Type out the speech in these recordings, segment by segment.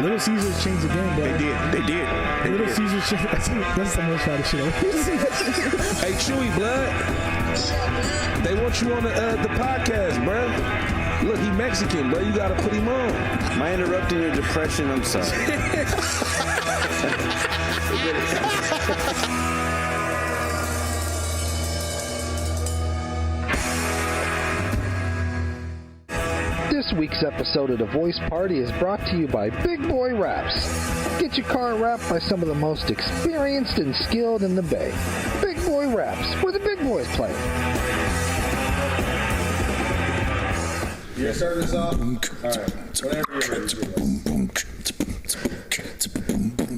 Little Caesars changed the game, bro. They did. Little Caesars changed. That's the most shot shit. Hey, Chewy, blood. They want you on the podcast, bro. Look, he Mexican, bro. You gotta put him on. Am I interrupting your depression? I'm sorry. This week's episode of The Voice Party is brought to you by Big Boy Wraps. Get your car wrapped by some of the most experienced and skilled in the Bay. Big Boy Wraps, where the big boys play. You start this off? All right. Whenever you're ready.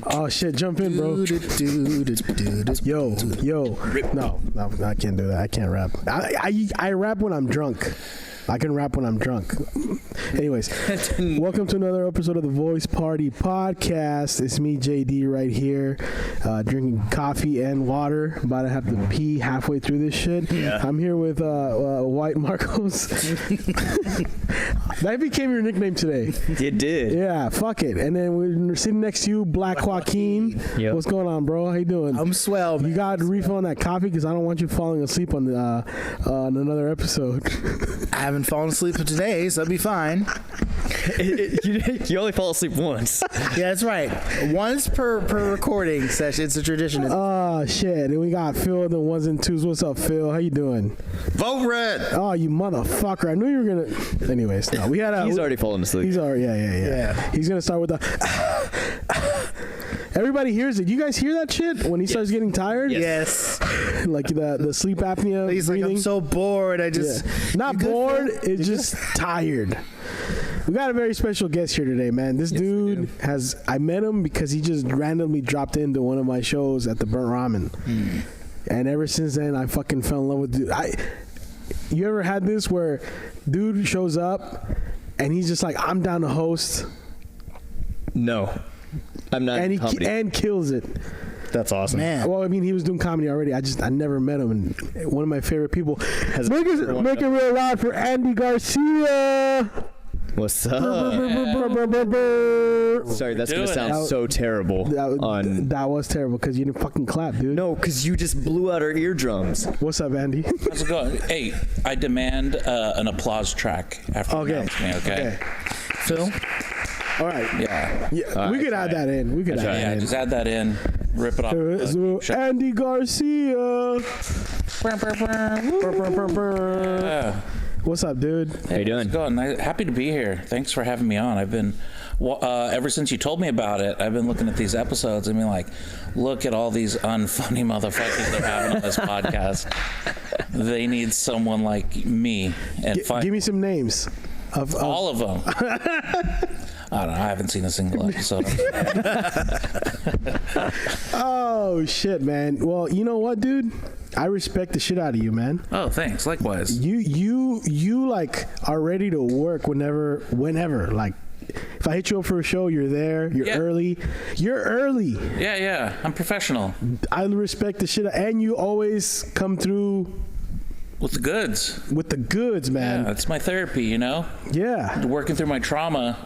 Oh shit, jump in, bro. Yo. No, I can't do that. I can't rap. I rap when I'm drunk. I can rap when I'm drunk. Anyways, welcome to another episode of the Voice Party Podcast. It's me, JD, right here, drinking coffee and water. About to have to pee halfway through this shit. Yeah. I'm here with White Marcos. That became your nickname today. It did. Yeah, fuck it. And then we're sitting next to you, Black Joaquin. Yep. What's going on, bro? How you doing? I'm swell, man. You got to refill on that coffee because I don't want you falling asleep on another episode. I haven't fallen asleep today, so I'll be fine. You only fall asleep once. Yeah, that's right. Once per recording session. It's a tradition. Oh, shit. And we got Phil in the ones and twos. What's up, Phil? How you doing? Vote red. Oh, you motherfucker. I knew you were going to... Anyways, no. We had a... He's already fallen asleep. He's already... Yeah. He's going to start with the... Everybody hears it. You guys hear that shit when he starts getting tired? Yes. Like the sleep apnea. He's breathing. like, I'm so bored. I just... Yeah. Not bored. It's just tired. We got a very special guest here today, man. This dude has... I met him because he just randomly dropped into one of my shows at the Burnt Ramen. And ever since then, I fucking fell in love with dude. You ever had this where dude shows up and he's just like, I'm down to host? No. I'm not. And he kills it. That's awesome. Man. Well, I mean, he was doing comedy already. I never met him. And one of my favorite people. Make it real loud for Andy Garcia. What's up? Sorry, that's going to sound so terrible. That was terrible because you didn't fucking clap, dude. No, because you just blew out our eardrums. What's up, Andy? How's it going? Hey, I demand an applause track after you announce me, okay? Phil? All right. Yeah. We could add that in. Just add that in. Rip it off. So, Andy Garcia. Yeah. What's up, dude? How you doing? How's it going? Happy to be here. Thanks for having me on. I've been, ever since you told me about it, I've been looking at these episodes and being like, look at all these unfunny motherfuckers they're having on this podcast. They need someone like me. And Give me some names. Of all of them. I don't know. I haven't seen a single episode. Oh, shit, man. Well, you know what, dude? I respect the shit out of you, man. Oh, thanks. Likewise. You like are ready to work whenever. Like, if I hit you up for a show, you're there. You're early. You're early. Yeah. I'm professional. I respect the shit, and you always come through. With the goods. With the goods, man. Yeah, it's my therapy, you know? Yeah. Working through my trauma.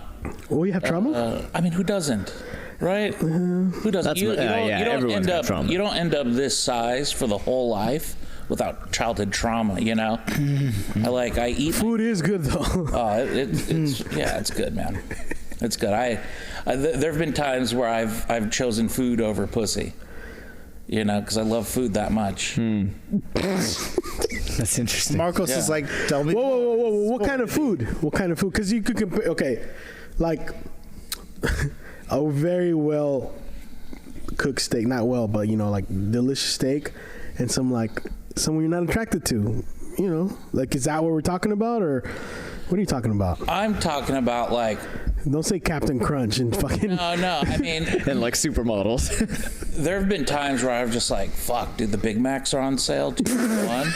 Oh, you have trauma? I mean, who doesn't? Right? Who doesn't? You don't end up this size for the whole life without childhood trauma, you know? I eat... Food is good, though. Oh, it's good, man. It's good. There have been times where I've chosen food over pussy. You know, because I love food that much. That's interesting. Marcos is like, tell me. Whoa. What kind of food? Because you could compare, okay, like a very well cooked steak, not well, but, you know, like delicious steak and someone you're not attracted to, you know, like, is that what we're talking about, or what are you talking about? I'm talking about like... Don't say Captain Crunch and fucking... No, I mean... and like supermodels. There have been times where I've just like, fuck, dude, the Big Macs are on sale, 2 for 1.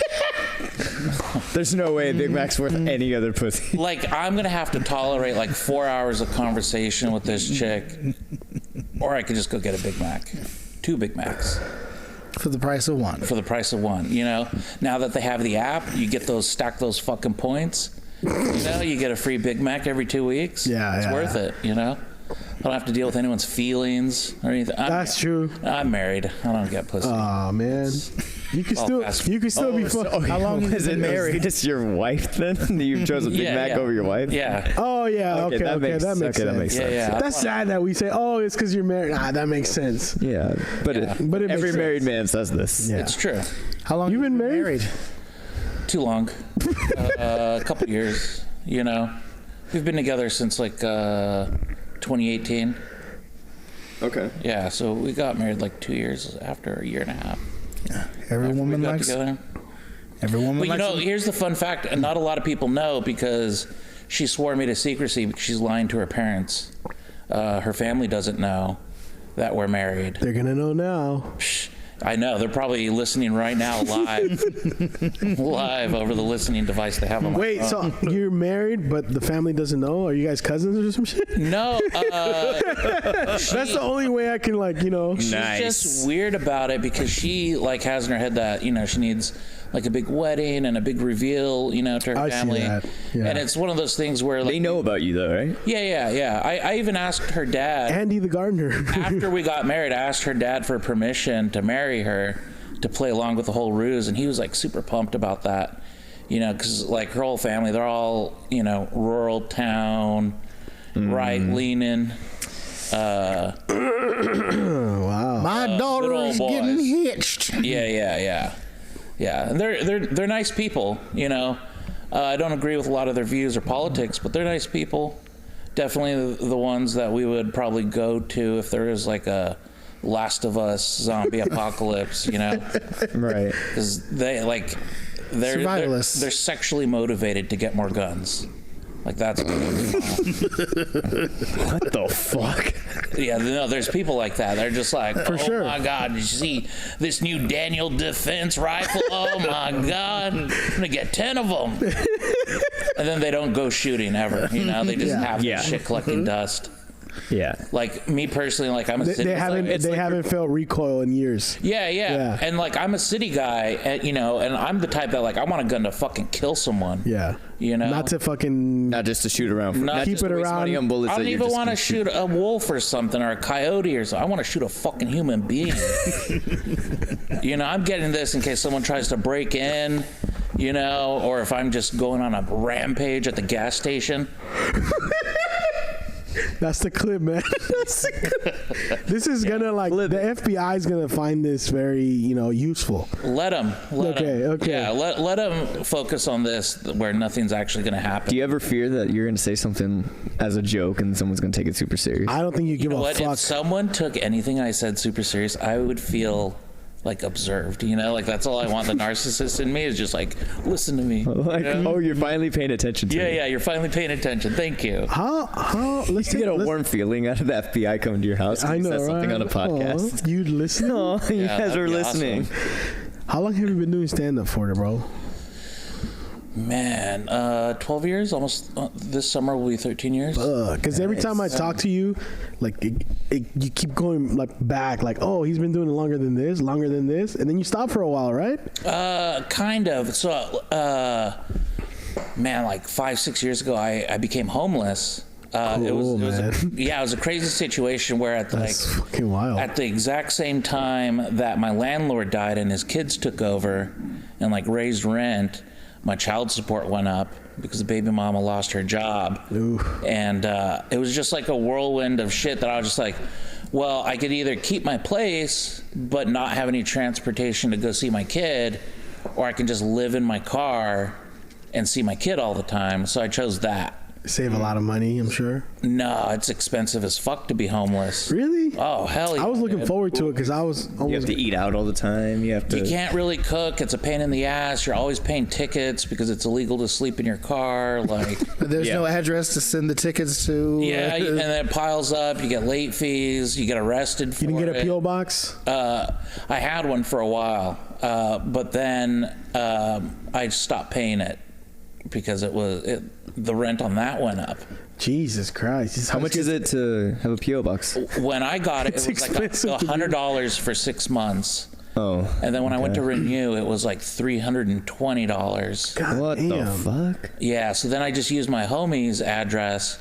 There's no way Big Mac's worth any other pussy. Like, I'm going to have to tolerate like 4 hours of conversation with this chick, or I could just go get a Big Mac. 2 Big Macs. For the price of one. For the price of one, you know? Now that they have the app, you get stack those fucking points. You know, you get a free Big Mac every 2 weeks. Yeah, it's worth it, you know. don't have to deal with anyone's feelings or anything. That's true. I'm married. I don't get pussy. Oh man, you can still be fun. How long has it been married? Is your wife then? You chose a Big Mac over your wife? Yeah. Oh yeah, okay, that makes sense. Yeah. That's sad that we say, oh, it's because you're married. That makes sense. Yeah, but every married man says this. Yeah. It's true. How long you been married? Too long. A couple years. You know, we've been together since like 2018. Okay. Yeah, so we got married like 2 years after a year and a half. Every woman likes. Together. Every woman But likes. you know, here's the fun fact, and not a lot of people know because she swore me to secrecy because she's lying to her parents. Her family doesn't know that we're married. They're gonna know now. I know. They're probably listening right now live over the listening device they have on my Wait, phone. so you're married, but the family doesn't know? Are you guys cousins or some shit? No. That's the only way I can, like, you know. She's just weird about it because she, like, has in her head that, you know, she needs, like, a big wedding and a big reveal, you know, to her family. See that. Yeah. And it's one of those things where, like, They know about you though, right? Yeah. I even asked her dad. Andy the gardener. After we got married, I asked her dad for permission to marry her to play along with the whole ruse, and he was like super pumped about that, you know, because like her whole family, they're all, you know, rural town, right leaning. Wow. My daughter is getting hitched. Yeah. And they're nice people, you know. I don't agree with a lot of their views or politics, but they're nice people. Definitely the ones that we would probably go to if there is like a Last of Us zombie apocalypse, you know? Right. Because they're Survivalists. they're sexually motivated to get more guns. Like that's What the fuck? yeah. No, there's people like that. They're just like, oh sure. my god, did you see this new Daniel Defense rifle? Oh my god, I'm gonna get 10 of them. And then they don't go shooting ever. You know, they just have this shit collecting dust. Yeah. Like me personally, like I'm a city. They haven't felt recoil in years. Yeah. And like I'm a city guy, and, you know, and I'm the type that like I want a gun to fucking kill someone. Yeah. You know, Not to fucking Not just to shoot around. Not keep just it to waste around. money on bullets I that don't you're even just want to gonna shoot a wolf or something or a coyote or something. I want to shoot a fucking human being. You know, I'm getting this in case someone tries to break in, you know, or if I'm just going on a rampage at the gas station. That's the clip, man. This is gonna like the FBI is gonna find this very, you know, useful. Let them. Okay. Yeah, let them focus on this where nothing's actually going to happen. Do you ever fear that you're going to say something as a joke and someone's going to take it super serious? I don't think you give know a what? fuck. If someone took anything I said super serious, I would feel like observed, you know, like that's all I want. The narcissist in me is just like, listen to me. Like, you know? oh, you're finally paying attention to me. Yeah, you're finally paying attention. Thank you. How? Let's You get a warm feeling out of the FBI coming to your house. I know, said something right? on a podcast. Aw, you listen? Oh, you Yeah, guys that'd are be listening. awesome. How long have you been doing stand-up for, bro? Man, 12 years, almost. This summer will be 13 years. Because every time I talk to you, like you keep going like back, like, oh, he's been doing it longer than this, and then you stop for a while, right? Kind of. So, man, like 5-6 years ago, I became homeless. It was a crazy situation where That's fucking wild. at the exact same time that my landlord died and his kids took over and like raised rent, my child support went up because the baby mama lost her job. Ooh. And it was just like a whirlwind of shit that I was just like, well, I could either keep my place but not have any transportation to go see my kid, or I can just live in my car and see my kid all the time. So I chose that. Save a lot of money, I'm sure. No, it's expensive as fuck to be homeless. Really? Oh, hell yeah. I was looking dude. forward to it because I was almost. You have to eat out all the time. You have to. You can't really cook. It's a pain in the ass. You're always paying tickets because it's illegal to sleep in your car. Like, There's no address to send the tickets to. yeah, and then it piles up. You get late fees. You get arrested for it. You didn't get a P.O. box? I had one for a while, but then I stopped paying it because the rent on that went up. Jesus Christ. How much is it to have a P.O. box? When I got it, It's it was like expensive to do. $100 for 6 months. Oh. And then when I went to renew, it was like $320. God What damn. the fuck? Yeah, so then I just used my homie's address,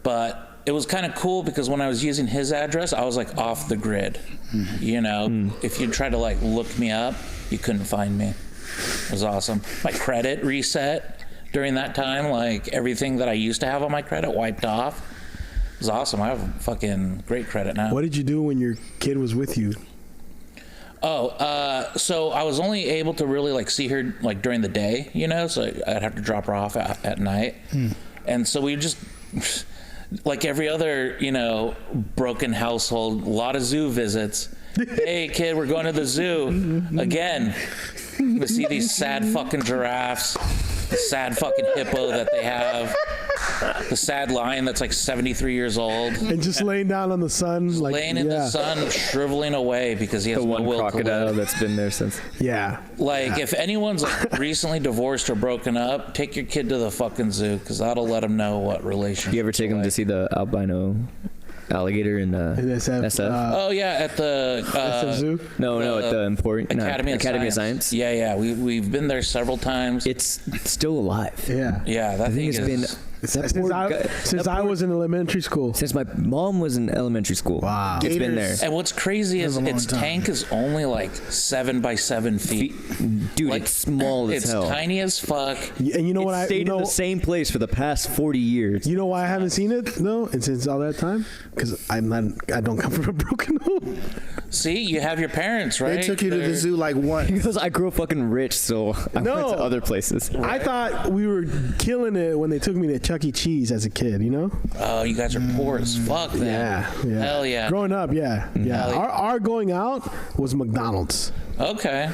but it was kind of cool because when I was using his address, I was like off the grid. You know, if you tried to like look me up, you couldn't find me. It was awesome. My credit reset during that time. Like everything that I used to have on my credit wiped off. It was awesome. I have fucking great credit now. What did you do when your kid was with you? So I was only able to really like see her like during the day, you know, so I'd have to drop her off at night. And so we just, like every other, you know, broken household, a lot of zoo visits. Hey kid, we're going to the zoo again. To see these sad fucking giraffes, the sad fucking hippo that they have, the sad lion that's like 73 years old, and just laying down on the sun, like laying in the sun, shriveling away because he has The no one will to crocodile live. that's been there since. Like if anyone's like recently divorced or broken up, take your kid to the fucking zoo because that'll let them know what relationship. You ever take him to see the albino alligator in SF? Oh yeah, at the SF Zoo? No, at the Academy of Science. Yeah, we've been there several times. It's still alive. Yeah, that thing has is. been Since I was in elementary school. Since my mom was in elementary school. Wow. It's been there. And what's crazy is its tank is only like 7 by 7 feet. Dude, like, it's small as hell. It's tiny as fuck. And you know what? It stayed in the same place for the past 40 years. You know why I haven't seen it though? And since all that time, because I don't come from a broken home. See, you have your parents, right? They took you to the zoo like once. Because I grew up fucking rich, so I went to other places. I thought we were killing it when they took me to Chuck E. Cheese as a kid, you know? Oh, you guys are poor as fuck then. Yeah. Hell yeah. Growing up, yeah. Our going out was McDonald's. Okay.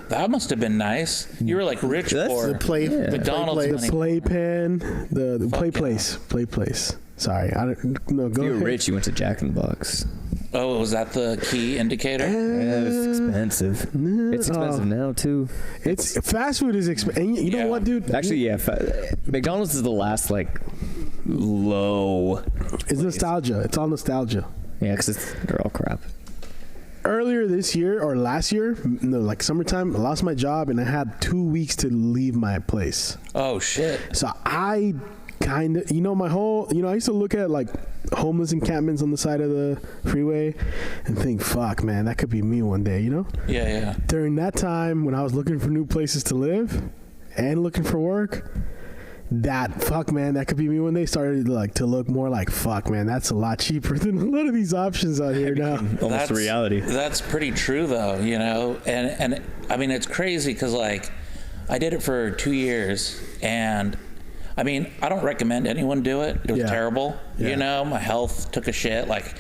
That must have been nice. You were like rich poor. The play, McDonald's The money. playpen, the play place. Sorry, I don't know. Go If you were ahead. rich, you went to Jack in the Box. Oh, was that the key indicator? Yeah, it was expensive. It's expensive now too. It's fast food is expensive. And you know what, dude? Actually, yeah. McDonald's is the last like low. It's nostalgia. It's all nostalgia. Yeah, because they're all crap. Earlier this year or last year, no, like summertime, I lost my job and I had 2 weeks to leave my place. Oh shit. So I kind of, I used to look at like homeless encampments on the side of the freeway and think, fuck, man, that could be me one day, you know? Yeah. During that time when I was looking for new places to live and looking for work, that could be me when they started like to look more like, fuck, man, that's a lot cheaper than a lot of these options out here now. Almost a reality. That's pretty true though, you know? And I mean, it's crazy because like I did it for 2 years and I mean, I don't recommend anyone do it. It was terrible. Yeah. You know, my health took a shit. Like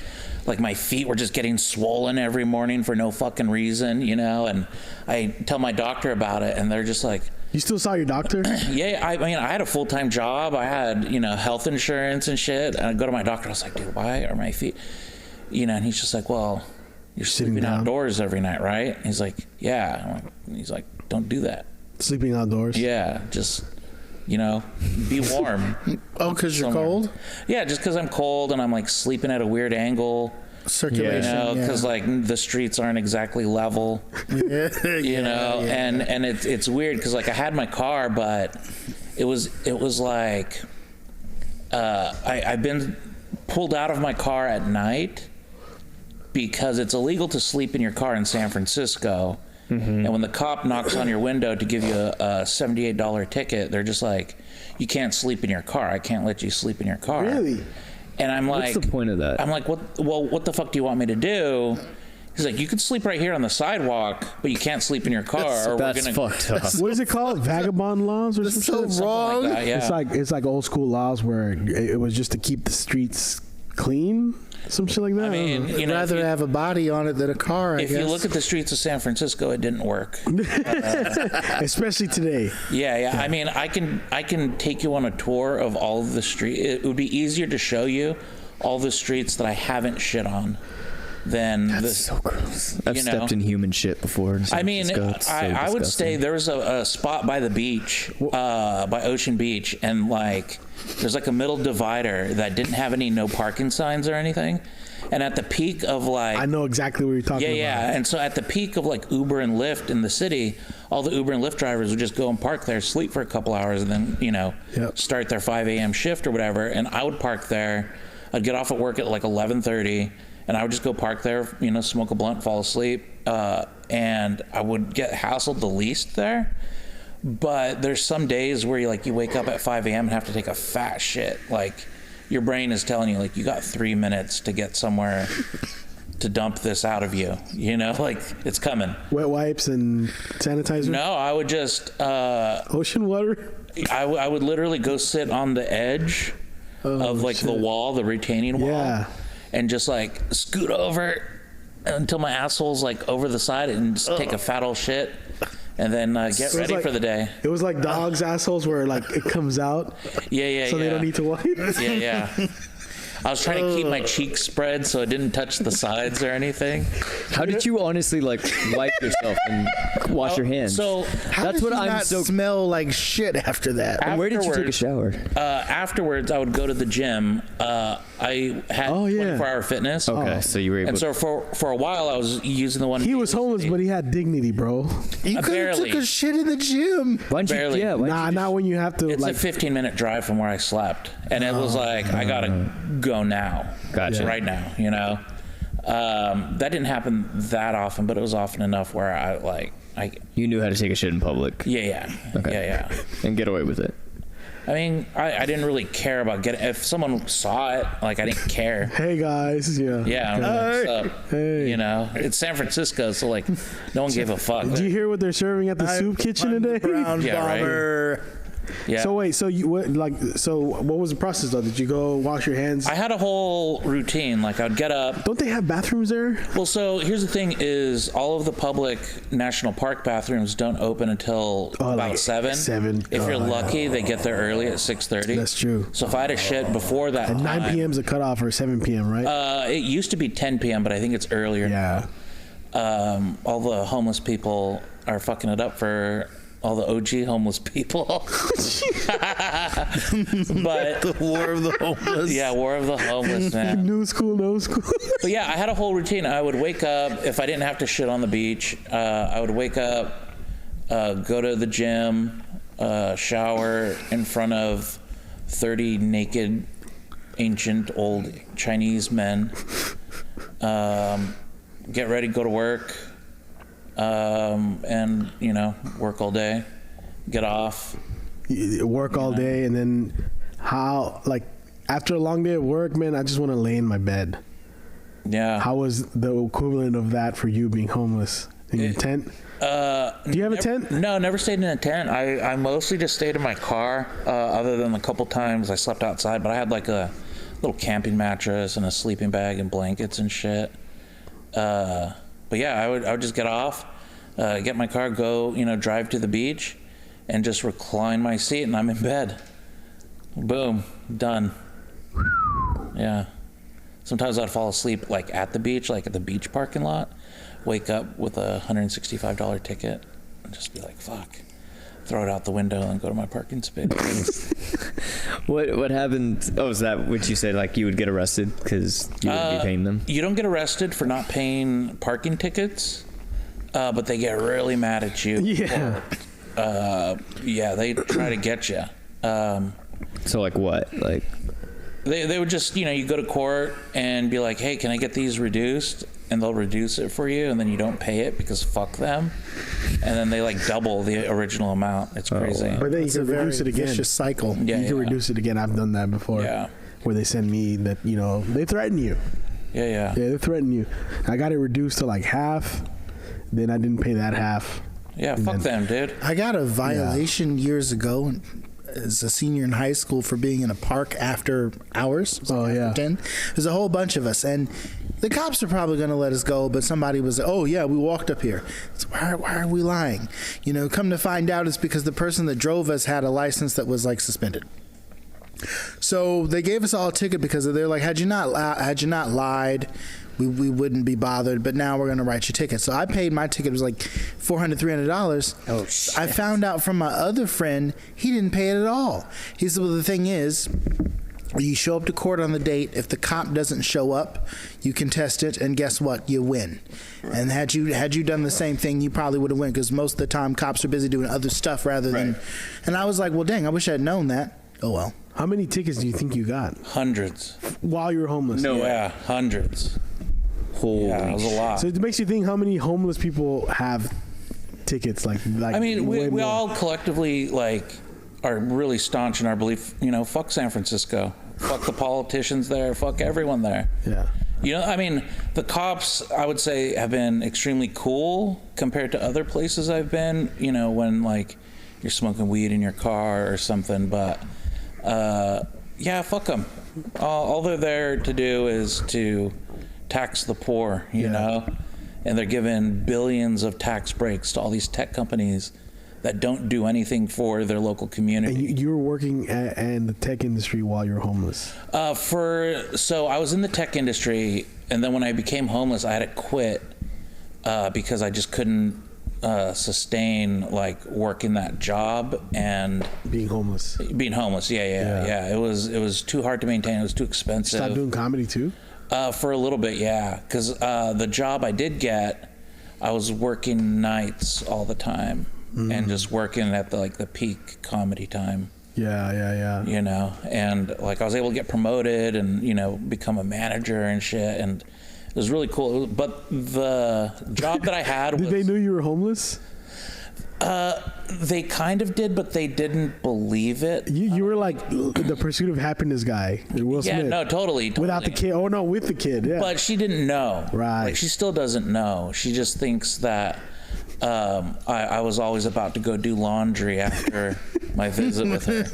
my feet were just getting swollen every morning for no fucking reason, you know? And I tell my doctor about it and they're just like, you still saw your doctor? Yeah, I mean, I had a full-time job. I had, health insurance and shit. And I go to my doctor. I was like, dude, why are my feet? And he's just like, well, you're sleeping outdoors every night, right? He's like, yeah. He's like, don't do that. Sleeping outdoors? Yeah, just, be warm. Oh, because you're cold? Yeah, just because I'm cold and I'm like sleeping at a weird angle. Circulation, because like the streets aren't exactly level, and it's weird because like I had my car, but it was like I've been pulled out of my car at night because it's illegal to sleep in your car in San Francisco. And when the cop knocks on your window to give you a $78 ticket, they're just like, you can't sleep in your car. I can't let you sleep in your car. Really? And I'm like, what's the point of that? I'm like, what the fuck do you want me to do? He's like, you can sleep right here on the sidewalk, but you can't sleep in your car. That's fucked up. What is it called? Vagabond laws or something? So wrong. Like that, yeah. It's like old school laws where it was just to keep the streets clean. Some shit like that. I mean, I'd rather have a body on it than a car, I guess. If you look at the streets of San Francisco, it didn't work. Especially today. Yeah. I mean, I can take you on a tour of all of the streets. It would be easier to show you all the streets that I haven't shit on than That's so gross. I've stepped in human shit before. I mean, I would say there was a spot by the beach, by Ocean Beach, and like there's like a middle divider that didn't have any no parking signs or anything. And at the peak of like, I know exactly what you're talking about. Yeah. And so at the peak of like Uber and Lyft in the city, all the Uber and Lyft drivers would just go and park there, sleep for a couple hours, and then start their 5 a.m. shift or whatever. And I would park there I'd get off at work at like 11:30, and I would just go park there, smoke a blunt, fall asleep, and I would get hassled the least there. But there's some days where you wake up at 5 a.m. and have to take a fat shit. Like, your brain is telling you, like, you got 3 minutes to get somewhere to dump this out of you. Like, it's coming. Wet wipes and sanitizer? No, I would just... ocean water? I would literally go sit on the edge of, like, the wall, the retaining wall. And just, like, scoot over until my asshole's, like, over the side and just take a fat old shit. And then get ready for the day. It was like dogs' assholes where, like, it comes out. Yeah. So they don't need to wipe. Yeah. I was trying to keep my cheeks spread so it didn't touch the sides or anything. How did you honestly, like, wipe yourself and wash your hands? So That's what I'm so smell like shit after that. And where did you take a shower? Afterwards, I would go to the gym. I had 24-hour fitness. Okay, so you were able. And so for a while, I was using the one. He was homeless, but he had dignity, bro. You could have took a shit in the gym. Why'd you? Barely. Yeah. Not when you have to. It's like, a 15-minute drive from where I slept, and it was like I gotta go now. Gotcha. Right now, that didn't happen that often, but it was often enough where I You knew how to take a shit in public. Yeah. Okay. Yeah. And get away with it. I mean, I didn't really care about getting. If someone saw it, like, I didn't care. Hey guys, Yeah. Hey. So, it's San Francisco, so, like, no one gave a fuck. Do you hear what they're serving at the soup kitchen today? Brown bomber. Right? Yeah. So wait, so what was the process though? Did you go wash your hands? I had a whole routine. Like, I'd get up. Don't they have bathrooms there? Well, so here's the thing: is all of the public national park bathrooms don't open until about like 7. 7. If you're lucky, they get there early at 6:30. That's true. So if I had a shit before that, And 9 time, p.m. is a cutoff, or 7 p.m. right? It used to be 10 p.m., but I think it's earlier. Yeah. All the homeless people are fucking it up for all the OG homeless people. But The war of the homeless. yeah, war of the homeless, man. New school, no school. But yeah, I had a whole routine. I would wake up if I didn't have to shit on the beach. I would wake up, go to the gym, shower in front of 30 naked, ancient, old Chinese men. Get ready, go to work, and work all day. Get off. You work all day, and then after a long day of work, man, I just want to lay in my bed. Yeah. How was the equivalent of that for you being homeless in your tent? Do you have a tent? No, never stayed in a tent. I mostly just stayed in my car, other than a couple times I slept outside. But I had like a little camping mattress and a sleeping bag and blankets and shit. But yeah, I would just get off, get my car, go, drive to the beach, and just recline my seat, and I'm in bed. Boom, done. Yeah. Sometimes I'd fall asleep like at the beach, like at the beach parking lot. Wake up with a $165 ticket, and just be like, "Fuck." Throw it out the window and go to my parking space. What happened? Oh, is that what you said? Like, you would get arrested because you wouldn't be paying them? You don't get arrested for not paying parking tickets, but they get really mad at you. Yeah. Yeah, they try to get you. So, like, what? Like, they would just, you go to court and be like, "Hey, can I get these reduced?" And they'll reduce it for you, and then you don't pay it because fuck them. And then they like double the original amount. It's crazy. But then you can reduce it again. Vicious cycle. Yeah, You can reduce it again. I've done that before. Yeah. Where they send me that, they threaten you. Yeah. Yeah, they threaten you. I got it reduced to like half. Then I didn't pay that half. Yeah, fuck them, dude. I got a violation years ago as a senior in high school for being in a park after hours. Oh, yeah. 10. There's a whole bunch of us, and the cops are probably going to let us go, but somebody was, "Oh yeah, we walked up here." So why are we lying? Come to find out, it's because the person that drove us had a license that was like suspended. So they gave us all a ticket because they're like, had you not lied, we wouldn't be bothered, but now we're going to write your ticket. So I paid my ticket. It was like $400, $300. Oh, shit. Uh, I found out from my other friend, he didn't pay it at all. He said, well, the thing is, you show up to court on the date. If the cop doesn't show up, you contest it, and guess what? You win. And had you done the same thing, you probably would have won, because most of the time cops are busy doing other stuff rather than. And I was like, well, dang, I wish I had known that. Oh well. How many tickets do you think you got Hundreds. while you were homeless? Yeah, hundreds. Holy Yeah, it was a lot. So it makes you think how many homeless people have tickets. Like I mean, way we more. all collectively are really staunch in our belief. Fuck San Francisco. Fuck the politicians there. Fuck everyone there. Yeah. I mean, the cops, I would say, have been extremely cool compared to other places I've been. When you're smoking weed in your car or something. But yeah, fuck them. All they're there to do is to tax the poor. You know, and they're giving billions of tax breaks to all these tech companies that don't do anything for their local community. And you were working in the tech industry while you were homeless. So I was in the tech industry, and then when I became homeless, I had to quit because I just couldn't sustain working that job and being homeless. Yeah. It was too hard to maintain. It was too expensive. Stop doing comedy too? For a little bit, yeah. Because the job I did get, I was working nights all the time. And just working at the peak comedy time. Yeah. And I was able to get promoted and become a manager and shit, and it was really cool. But the job that I had was, did they know you were homeless? They kind of did, but they didn't believe it. You were like the Pursuit of Happiness guy, Will Smith. Yeah, no, totally. Without the kid. Oh no, with the kid. Yeah. But she didn't know. Right. She still doesn't know. She just thinks that I was always about to go do laundry after my visit with her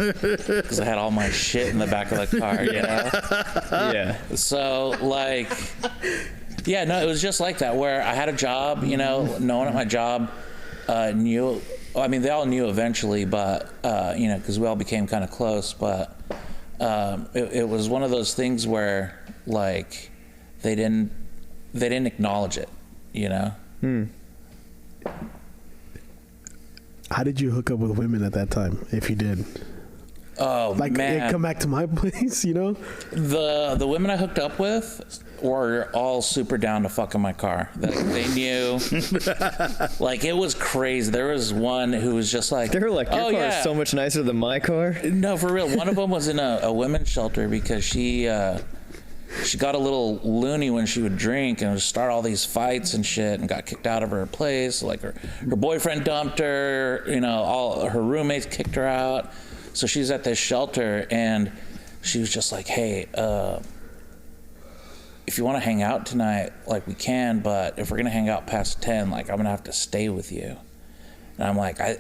because I had all my shit in the back of the car, Yeah. So yeah, no, it was just like that where I had a job, no one at my job knew. I mean, they all knew eventually, but because we all became kind of close. But it was one of those things where they didn't acknowledge it, How did you hook up with women at that time, if you did? Oh, man. Hey, come back to my place, The women I hooked up with were all super down to fuck in my car. They knew. It was crazy. There was one who was just like... They were like, your car is so much nicer than my car? No, for real. One of them was in a women's shelter because she got a little loony when she would drink and would start all these fights and shit and got kicked out of her place. Her boyfriend dumped her, all her roommates kicked her out. So she's at this shelter and she was just like, hey, if you want to hang out tonight, we can, but if we're going to hang out past 10, I'm going to have to stay with you. And I'm like, I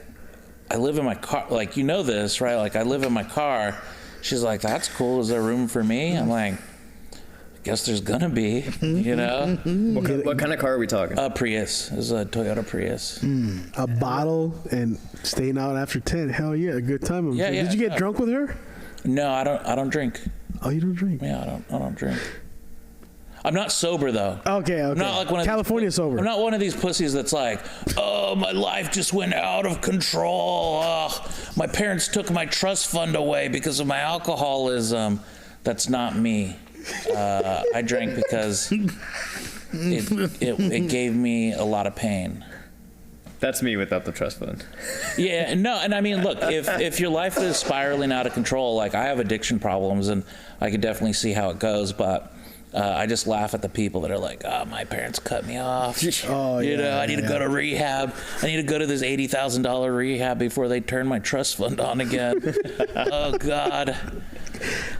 live in my car. You know this, right? I live in my car. She's like, that's cool. Is there room for me? I'm like, guess there's gonna be, What kind of car are we talking? A Prius. It was a Toyota Prius. A bottle and staying out after 10. Hell yeah, a good time. Yeah. Did you get drunk with her? No, I don't drink. Oh, you don't drink? Yeah, I don't drink. I'm not sober though. Okay. I'm not like one of California sober. I'm not one of these pussies that's like, oh, my life just went out of control. My parents took my trust fund away because of my alcoholism. That's not me. I drank because it gave me a lot of pain. That's me without the trust fund. Yeah, no, and I mean, look, if your life is spiraling out of control, I have addiction problems, and I could definitely see how it goes, but I just laugh at the people that are like, oh, my parents cut me off. I need to go to rehab. I need to go to this $80,000 rehab before they turn my trust fund on again. Oh, God.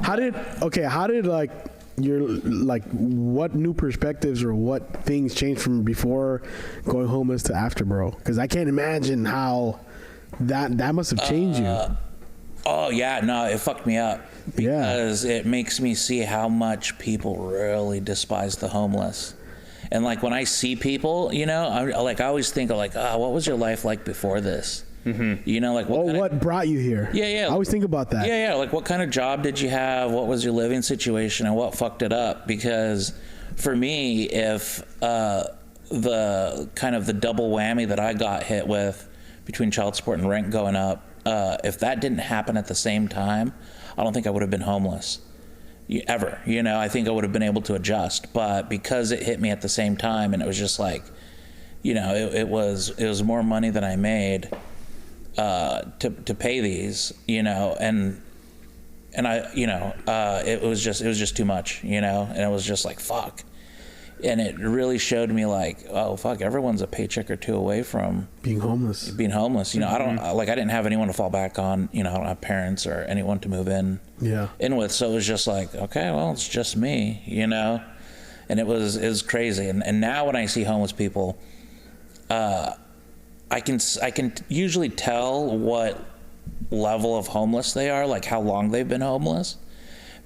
How did what new perspectives or what things changed from before going homeless to after, bro? Because I can't imagine how that must have changed you. Oh yeah, no, it fucked me up because it makes me see how much people really despise the homeless. And when I see people, I always think of what was your life like before this? Mm-hmm. What brought you here? Yeah. I always think about that. Yeah. What kind of job did you have? What was your living situation, and what fucked it up? Because for me, if the kind of the double whammy that I got hit with between child support and rent going up, if that didn't happen at the same time, I don't think I would have been homeless ever. I think I would have been able to adjust. But because it hit me at the same time, and it was just it was more money than I made. To pay these, and and it was just too much, and it was just like, fuck. And it really showed me like, oh fuck, everyone's a paycheck or two away from being homeless. I didn't have anyone to fall back on. I don't have parents or anyone to move in with. So it was just like, okay, well, it's just me, and it was crazy. And now when I see homeless people, I can usually tell what level of homeless they are, like how long they've been homeless,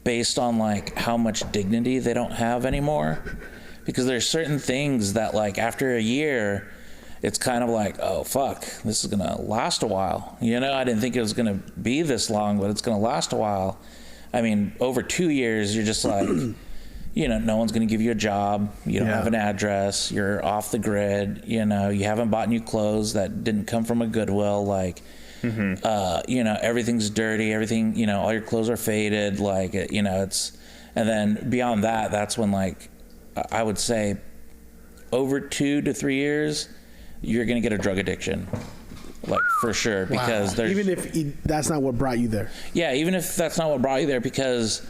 based on like how much dignity they don't have anymore. Because there's certain things that like after a year, it's kind of like, oh fuck, this is gonna last a while. I didn't think it was gonna be this long, but it's gonna last a while. I mean, over 2 years, you're just like, no one's gonna give you a job. You don't have an address. You're off the grid. You haven't bought new clothes that didn't come from a Goodwill. Like, everything's dirty. Everything, all your clothes are faded. Like, it's, and then beyond that, that's when like, I would say over 2 to 3 years, you're going to get a drug addiction, like for sure, because there's, even if that's not what brought you there. Yeah. Even if that's not what brought you there, because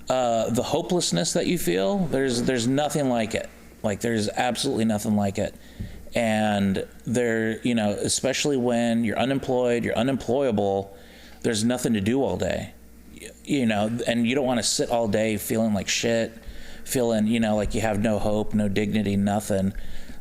the hopelessness that you feel, there's nothing like it. Like there's absolutely nothing like it. And there, especially when you're unemployed, you're unemployable, there's nothing to do all day, and you don't want to sit all day feeling like shit, feeling, like you have no hope, no dignity, nothing.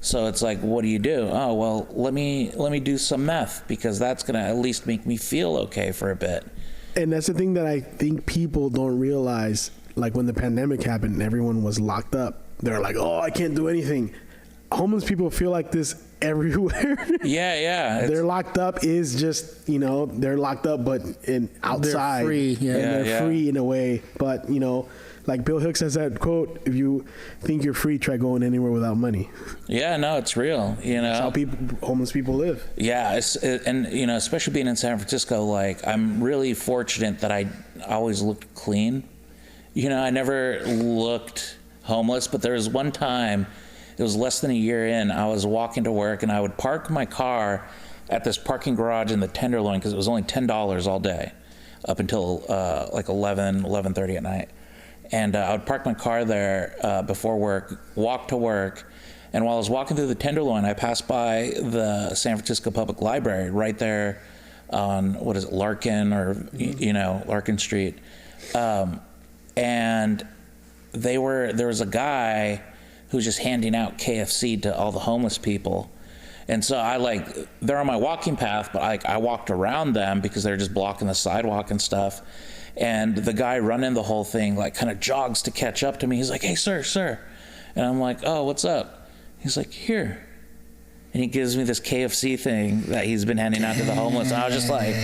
So it's like, what do? Oh, well, let me do some meth, because that's going to at least make me feel okay for a bit. And that's the thing that I think people don't realize. Like when the pandemic happened and everyone was locked up, they're like, oh, I can't do anything. Homeless people feel like this everywhere. Yeah. They're locked up is just, they're locked up, but outside. They're free. Yeah. And they're free in a way. But, like Bill Hicks has that quote, if you think you're free, try going anywhere without money. Yeah, no, it's real. That's how homeless people live. Yeah. Especially being in San Francisco, like I'm really fortunate that I always looked clean. I never looked homeless, but there was one time, it was less than a year in, I was walking to work and I would park my car at this parking garage in the Tenderloin because it was only $10 all day up until like 11:30 at night. And I would park my car there before work, walk to work. And while I was walking through the Tenderloin, I passed by the San Francisco Public Library right there on, Larkin or, Larkin Street. And there was a guy who was just handing out KFC to all the homeless people. And so they're on my walking path, but I walked around them because they're just blocking the sidewalk and stuff. And the guy running the whole thing, like kind of jogs to catch up to me. He's like, hey, sir. And I'm like, oh, what's up? He's like, here. And he gives me this KFC thing that he's been handing out to the homeless. And I was just like,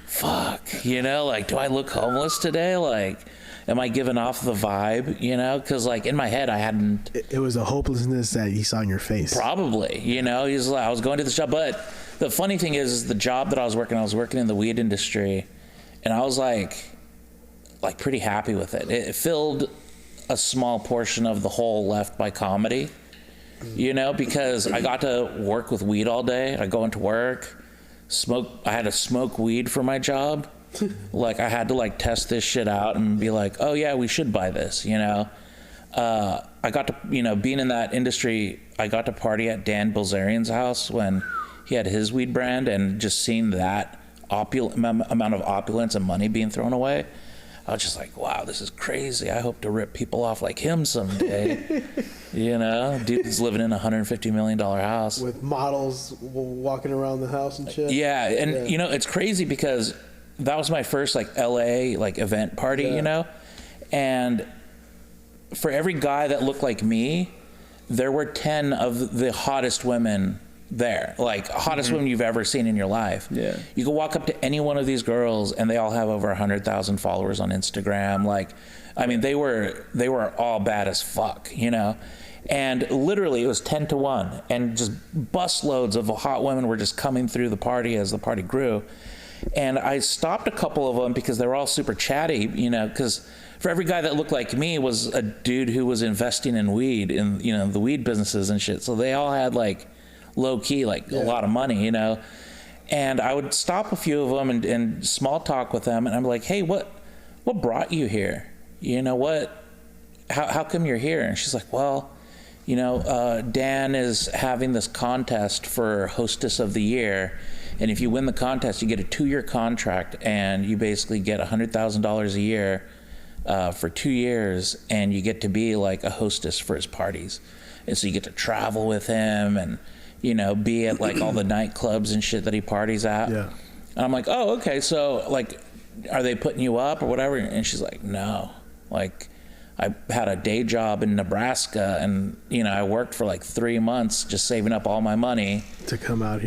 fuck, like, do I look homeless today? Like, am I giving off the vibe, Because, like, in my head, I hadn't... It was a hopelessness that he saw in your face. Probably, He's like, I was going to this job. But the funny thing is the job that I was working in the weed industry. And I was, like pretty happy with it. It filled a small portion of the hole left by comedy, because I got to work with weed all day. I go into work, I had to smoke weed for my job. Like I had to test this shit out and be like, oh yeah, we should buy this, I got to, being in that industry, I got to party at Dan Bilzerian's house when he had his weed brand, and just seeing that amount of opulence and money being thrown away, I was just like, wow, this is crazy. I hope to rip people off like him someday. Dude's living in a $150 million house with models walking around the house and shit. Yeah, and it's crazy because that was my first LA event party, and for every guy that looked like me, there were 10 of the hottest women there, hottest women you've ever seen in your life. Yeah, you could walk up to any one of these girls and they all have over 100,000 followers on Instagram. They were all bad as fuck, and literally it was 10 to 1, and just busloads of hot women were just coming through the party as the party grew. And I stopped a couple of them because they were all super chatty, because for every guy that looked like me was a dude who was investing in weed, in the weed businesses and shit. So they all had low key, a lot of money, And I would stop a few of them and small talk with them, and I'm like, hey, what what brought you here? You know, how come you're here? And she's like, well, you know, Dan is having this contest for Hostess of the Year. And if you win the contest, you get a 2-year contract, and you basically get $100,000 a year for 2 years, and you get to be like a hostess for his parties. And so you get to travel with him and, you know, be at like all the nightclubs and shit that he parties at. Yeah. And I'm like, oh, okay. So like, are they putting you up or whatever? And she's like, no. Like, I had a day job in Nebraska, and, you know, I worked for like 3 months just saving up all my money to come out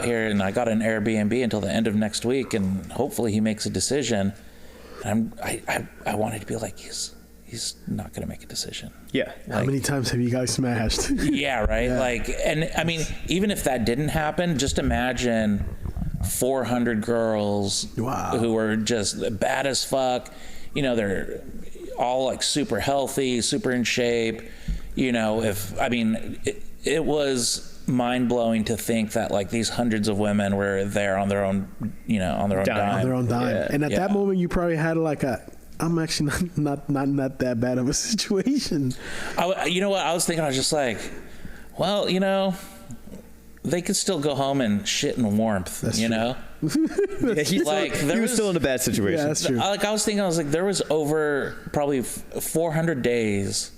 here. And I got an Airbnb until the end of next week, and hopefully he makes a decision. And I wanted to be like, he's not going to make a decision. Yeah. How many times have you guys smashed? Yeah, right. Yeah. Like, and I mean, even if that didn't happen, just imagine 400 girls who are just bad as fuck. You know, they're all like super healthy, super in shape. You know, it was mind-blowing to think that like these hundreds of women were there on their own, you know, on their own dime. On their own dime. Yeah. And at that moment, you probably had like I'm actually not that bad of a situation. You know what? I was thinking, I was just like, well, you know, they could still go home and shit in warmth. That's you true. Know? Yeah, he was still in a bad situation. Yeah, that's true. Like, I was thinking, I was like, there was over probably 400 days,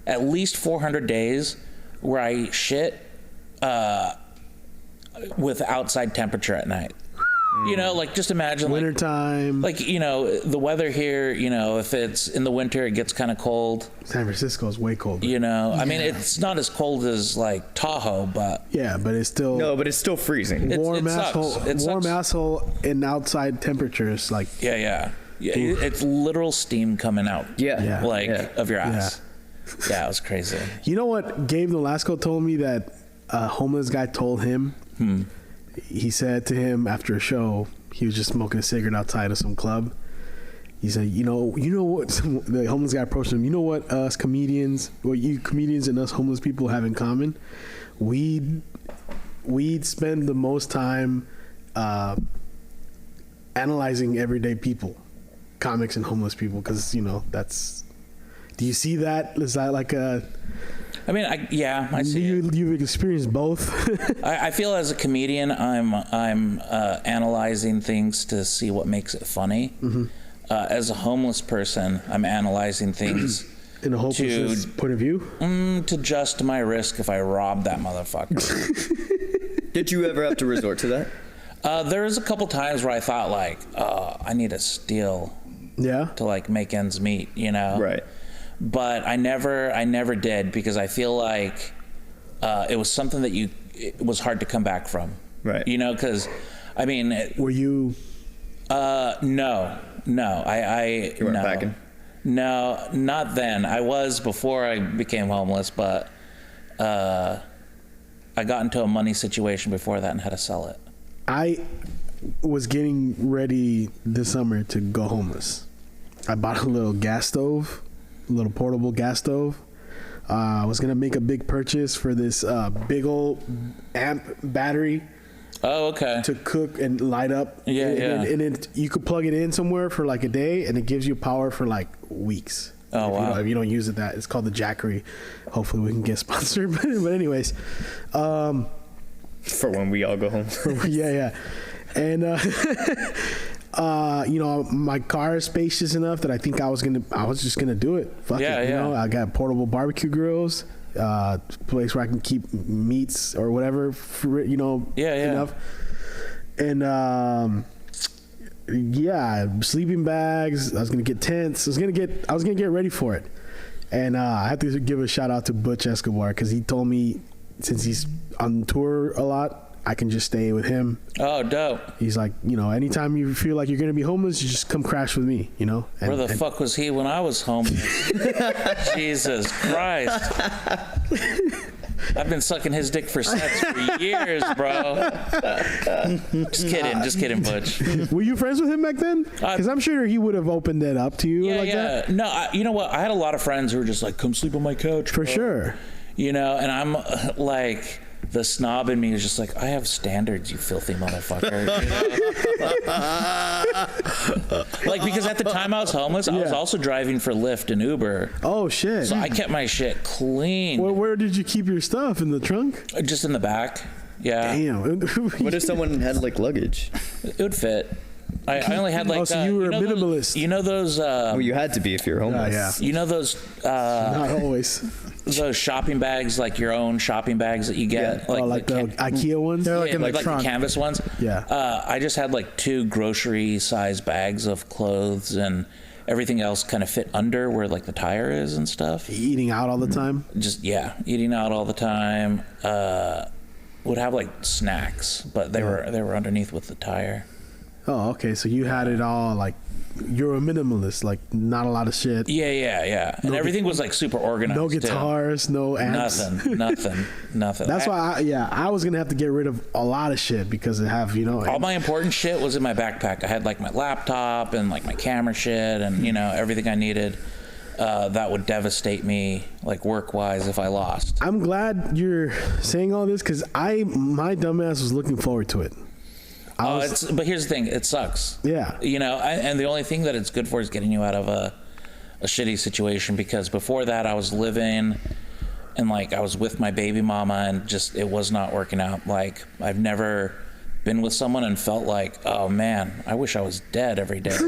at least 400 days, where I shit with outside temperature at night. You know, like, just imagine wintertime. Like, you know, the weather here, you know, if it's in the winter, it gets kind of cold. San Francisco is way colder. You know, I mean, it's not as cold as like Tahoe, but yeah, but it's still but it's still freezing. Warm It asshole in outside temperatures, like yeah. It's literal steam coming out. Yeah. Of your ass. Yeah, it was crazy. You know what Gabe Nolasco told me that a homeless guy told him? He said to him after a show, he was just smoking a cigarette outside of some club. He said, you know what? The homeless guy approached him. You know what us comedians, what you comedians and us homeless people have in common? We'd spend the most time analyzing everyday people, comics and homeless people, because, you know, that's. Do you see that? Is that like a? I mean, I see. You've experienced both. I feel as a comedian, I'm analyzing things to see what makes it funny. Mm-hmm. As a homeless person, I'm analyzing things in a hopelessness point of view. To just my risk if I rob that motherfucker. Did you ever have to resort to that? There was a couple times where I thought like, I need to steal. Yeah. To like make ends meet, you know. Right. But I never did, because I feel like it was something that it was hard to come back from. Right. You know, because I mean, were you? No. You weren't packing? No, not then. I was before I became homeless, but I got into a money situation before that and had to sell it. I was getting ready this summer to go homeless. I bought a little gas stove. A little portable gas stove. I was gonna make a big purchase for this big old amp battery. Oh, okay. To cook and light up. Yeah, and then you could plug it in somewhere for like a day, and it gives you power for like weeks. Oh, wow. If you don't use it, it's called the Jackery. Hopefully we can get sponsored. But anyways, for when we all go home. Yeah. And you know, my car is spacious enough that I think I was just gonna do it. Fuck it, you know. I got portable barbecue grills, place where I can keep meats or whatever, you know, enough. And sleeping bags. I was gonna get tents. I was gonna get ready for it. And I have to give a shout out to Butch Escobar, because he told me, since he's on tour a lot, I can just stay with him. Oh, dope. He's like, you know, anytime you feel like you're going to be homeless, you just come crash with me, you know? Where the fuck was he when I was homeless? Jesus Christ. I've been sucking his dick for sex for years, bro. Just kidding, Butch. Were you friends with him back then? Because I'm sure he would have opened that up to you that. No, you know what? I had a lot of friends who were just like, come sleep on my couch, For bro. sure. You know, and I'm like... the snob in me was just like, I have standards, you filthy motherfucker. Like, because at the time I was homeless, I was also driving for Lyft and Uber. Oh shit! So I kept my shit clean. Where did you keep your stuff? In the trunk? Just in the back. Yeah. Damn. What if someone had like luggage? It would fit. I only had like. Oh, so you were a minimalist. You know those. Well, you had to be if you're homeless. Yeah. You know those. Not always. Those shopping bags, like your own shopping bags that you get, like the IKEA ones. They're like in the like trunk. the canvas ones. Yeah. I just had like 2 grocery-sized bags of clothes, and everything else kind of fit under where like the tire is and stuff. Eating out all the time. Just eating out all the time. Would have like snacks, but they were underneath with the tire. Oh, okay. So you had it all like. You're a minimalist, like not a lot of shit. Yeah. And everything was like super organized. No guitars, no amps. Nothing. That's why I was gonna have to get rid of a lot of shit because I have, all my important shit was in my backpack. I had like my laptop and like my camera shit and everything I needed. That would devastate me like work-wise if I lost. I'm glad you're saying all this because my dumbass was looking forward to it. But here's the thing, it sucks. Yeah. And the only thing that it's good for is getting you out of a shitty situation, because before that I was living and like I was with my baby mama and just it was not working out. Like I've never been with someone and felt like, oh man, I wish I was dead every day.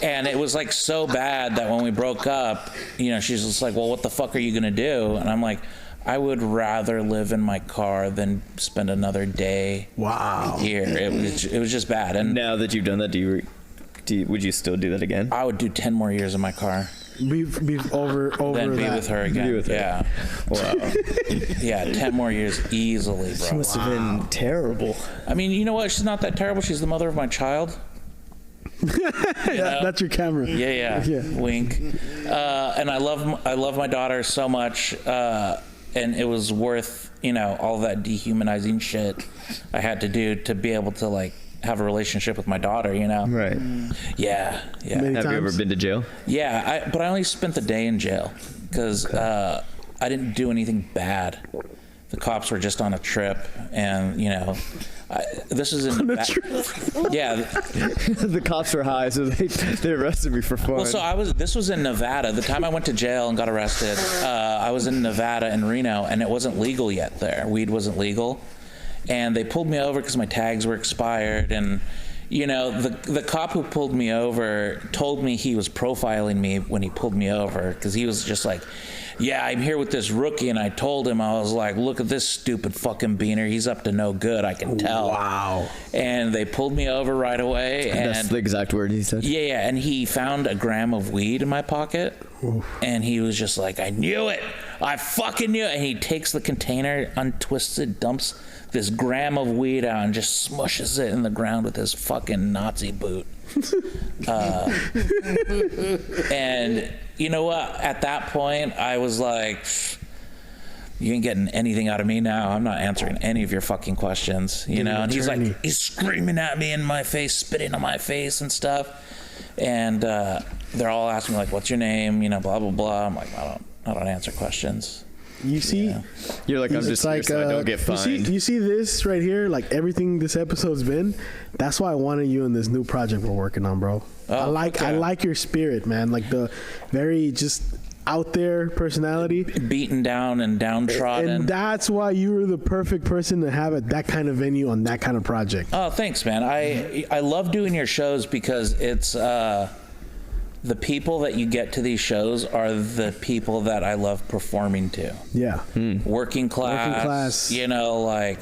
And it was like so bad that when we broke up, she's just like, well, what the fuck are you gonna do? And I'm like, I would rather live in my car than spend another day here. It was just bad. And now that you've done that, would you still do that again? I would do 10 more years in my car. Be over then be that. with her again. Be with her. Yeah. Wow. Yeah, 10 more years easily, bro. She must have been terrible. I mean, you know what? She's not that terrible. She's the mother of my child. That's your camera. Yeah. Wink. And I love my daughter so much. And it was worth, all that dehumanizing shit I had to do to be able to like have a relationship with my daughter, Right. Yeah. Many Have times? you ever been to jail? Yeah, but I only spent the day in jail because I didn't do anything bad. The cops were just on a trip, and this is in yeah. The cops were high, so they arrested me for fun. Well, so this was in Nevada. The time I went to jail and got arrested, I was in Nevada and Reno, and it wasn't legal yet there. Weed wasn't legal, and they pulled me over because my tags were expired. And the cop who pulled me over told me he was profiling me when he pulled me over, because he was just like, yeah, I'm here with this rookie, and I told him, I was like, look at this stupid fucking beaner. He's up to no good, I can tell. Wow. And they pulled me over right away. And that's the exact word he said? Yeah, and he found a gram of weed in my pocket. Oof. And he was just like, I knew it. I fucking knew it. And he takes the container, untwists it, dumps this gram of weed out, and just smushes it in the ground with his fucking Nazi boot. And you know what? At that point, I was like, you ain't getting anything out of me now. I'm not answering any of your fucking questions, And he's like, he's screaming at me in my face, spitting on my face and stuff. And they're all asking me like, what's your name? Blah, blah, blah. I'm like, I don't answer questions. You see? Yeah. You're like, I'm just here so I don't get fined. You see this right here? Like everything this episode's been? That's why I wanted you in this new project we're working on, bro. Oh, I like your spirit, man. Like the very just out there personality. Beaten down and downtrodden. And that's why you were the perfect person to have at that kind of venue on that kind of project. Oh, thanks, man. I love doing your shows because it's the people that you get to these shows are the people that I love performing to. Yeah. Working class. Like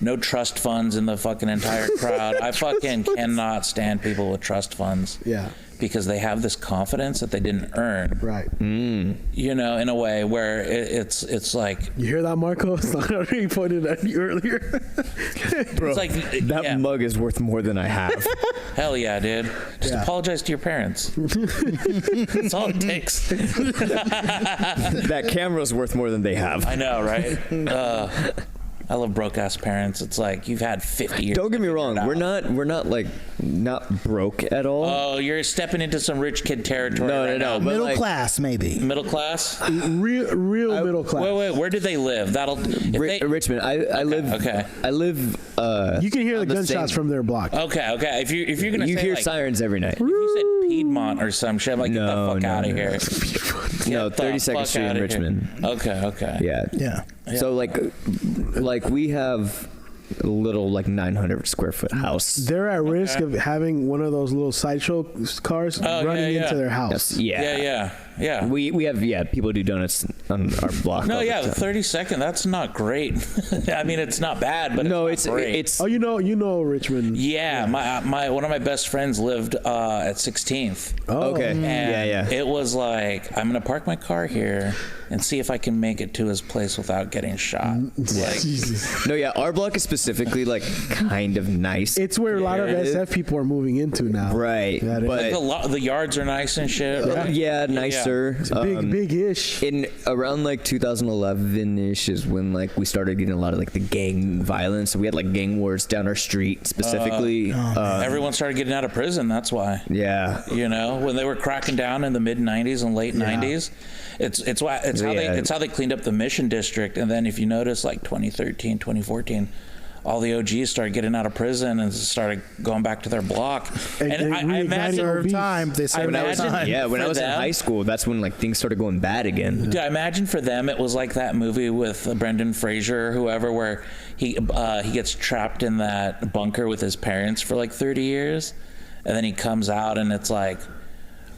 no trust funds in the fucking entire crowd. I fucking cannot stand people with trust funds. Yeah. Because they have this confidence that they didn't earn. Right. In a way where it's like. You hear that, Marco? It's not already pointed at you earlier. Bro, it's like, that mug is worth more than I have. Hell yeah, dude. Just apologize to your parents. That's all it takes. That camera's worth more than they have. I know, right? I love broke ass parents. It's like you've had 50 years. Don't get me wrong. We're not like not broke at all. Oh, you're stepping into some rich kid territory. No. But Middle like, class, maybe. Middle class. Real middle class. Wait. Where do they live? Richmond. I live. Okay. I live. You can hear the gunshots from their block. Okay. If you're gonna You say hear like, sirens every night. if you said Piedmont or some shit, I'm like, get the fuck out of here. No, Get the 32nd fuck Street in outta here. Richmond. Okay. Yeah. So like we have a little like 900 square foot house. They're at risk of having one of those little sideshow cars running into their house. Yeah. We have people do donuts on our block. No, all the time. 32nd. That's not great. I mean, it's not bad, but it's not great. It's Oh, you know Richmond. Yeah, my one of my best friends lived at 16th. Oh, okay. And it was like, I'm gonna park my car here and see if I can make it to his place without getting shot. Jesus. No, yeah, our block is specifically like kind of nice. It's where a lot of SF people are moving into now. Right, That is. but The yards are nice and shit. yeah, nicer. Big-ish. In around like 2011-ish is when like we started getting a lot of like the gang violence. So we had like gang wars down our street specifically. Everyone started getting out of prison. That's why. Yeah. You know, when they were cracking down in the mid 90s and late 90s, it's how they cleaned up the Mission District. And then if you notice, like 2013, 2014, all the OGs started getting out of prison and started going back to their block. And I imagine Serve time. They serve when I was in high school, that's when like things started going bad again. Dude, I imagine for them it was like that movie with Brendan Fraser or whoever, where he gets trapped in that bunker with his parents for like 30 years, and then he comes out and it's like,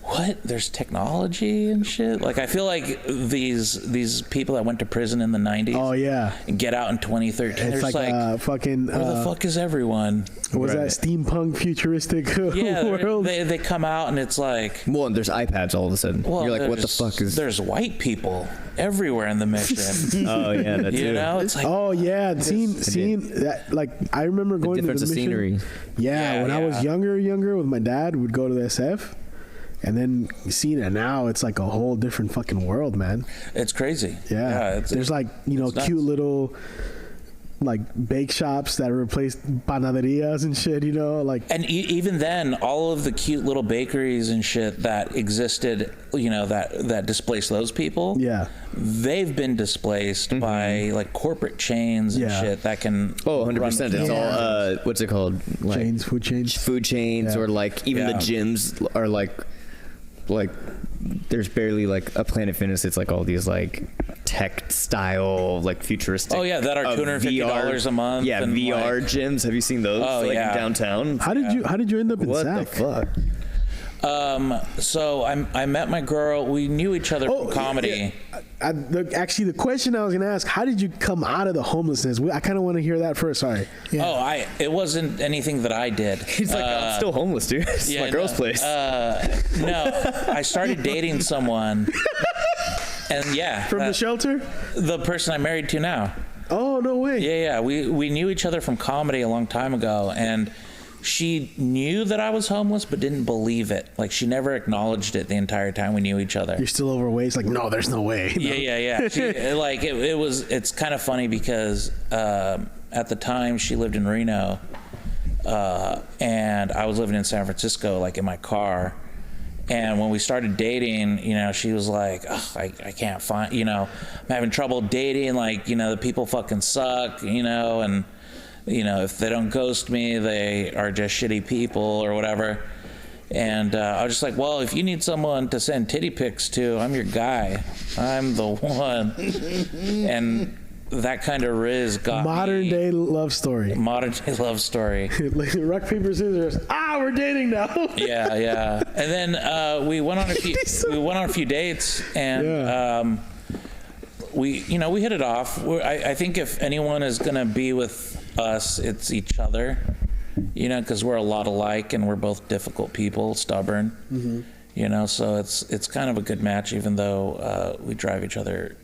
what? There's technology and shit. Like I feel like these people that went to prison in the 90s. Oh yeah. And get out in 2013. It's like fucking. Where the fuck is everyone? Was that steampunk futuristic world? They come out and it's like. Well, there's iPads all of a sudden. You're like, what the fuck is? There's white people everywhere in the Mission. Oh yeah, that's you know, it's like. Oh yeah, seeing that. Like I remember going to the difference of Mission. scenery. Yeah, when I was younger with my dad, we'd go to the SF. And then seeing it now, it's like a whole different fucking world, man. It's crazy. Yeah. There's like, cute little like bake shops that replaced panaderias and shit, like. And even then, all of the cute little bakeries and shit that existed, that displaced those people. Yeah. They've been displaced by like corporate chains and shit that can. Oh, 100%. It's all, what's it called? Like, food chains. Or like even the gyms are like there's barely like a Planet Fitness. It's like all these like tech style, like futuristic. Oh yeah, that are $250 a month. Yeah, and VR gyms. Have you seen those? Oh yeah, downtown. How did you end up in what SAC? the fuck? So I met my girl. We knew each other from comedy. Actually, the question I was gonna ask: how did you come out of the homelessness? I kind of want to hear that first. Sorry. Yeah. Oh, it wasn't anything that I did. He's like, I'm still homeless, dude. It's my girl's place. No, I started dating someone, and from the shelter. The person I'm married to now. Oh no way. Yeah. We knew each other from comedy a long time ago, and. She knew that I was homeless, but didn't believe it. Like, she never acknowledged it the entire time we knew each other. You're still overweight? It's like, no, there's no way. No. Yeah. She, it's kind of funny because at the time she lived in Reno, and I was living in San Francisco, like in my car. And when we started dating, she was like, I can't find, I'm having trouble dating. Like, the people fucking suck, and... if they don't ghost me, they are just shitty people or whatever. And I was just like, well, if you need someone to send titty pics to, I'm your guy. I'm the one. And that kind of riz got Modern day love story. Rock, paper, scissors. We're dating now. Yeah. And then we went on a few dates, and we hit it off. I think if anyone is gonna be with us, it's each other, because we're a lot alike and we're both difficult people, stubborn, so it's kind of a good match, even though we drive each other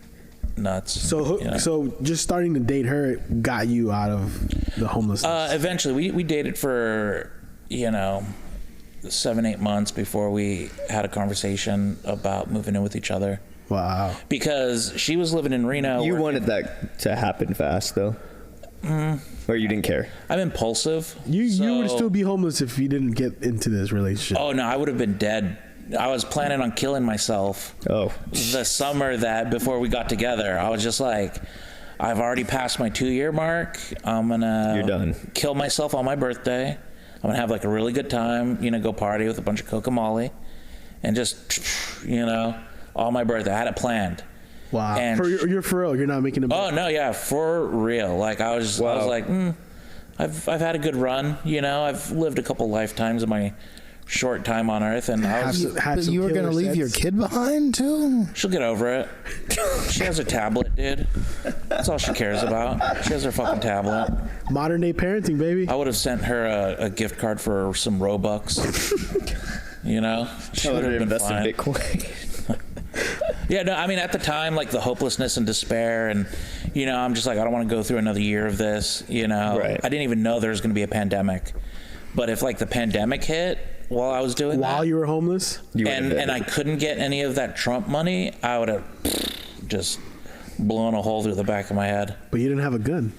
nuts. So just starting to date her got you out of the homelessness? Eventually, we dated for 7-8 months before we had a conversation about moving in with each other. Wow. Because she was living in Reno. You wanted that to happen fast, though. Or you didn't care? I'm impulsive. You would still be homeless if you didn't get into this relationship. Oh no, I would have been dead. I was planning on killing myself. Oh. The summer that before we got together, I was just like, I've already passed my 2-year mark. I'm gonna You're done. Kill myself on my birthday. I'm gonna have like a really good time, go party with a bunch of Coca-Molly and just, all my birthday. I had it planned. Wow. And You're for real. You're not making a bet. Oh no, yeah, for real. Like I was like, I've had a good run. I've lived a couple lifetimes in my short time on Earth, and But you were going to leave your kid behind too? She'll get over it. She has a tablet, dude. That's all she cares about. She has her fucking tablet. Modern day parenting, baby. I would have sent her a gift card for some Robux. She would have been invest fine. in Bitcoin. Yeah, no, I mean, at the time, like the hopelessness and despair, and I'm just like, I don't want to go through another year of this. Right. I didn't even know there was going to be a pandemic. But if like the pandemic hit while I was doing while you were homeless, and I couldn't get any of that Trump money, I would have just blown a hole through the back of my head. But you didn't have a gun.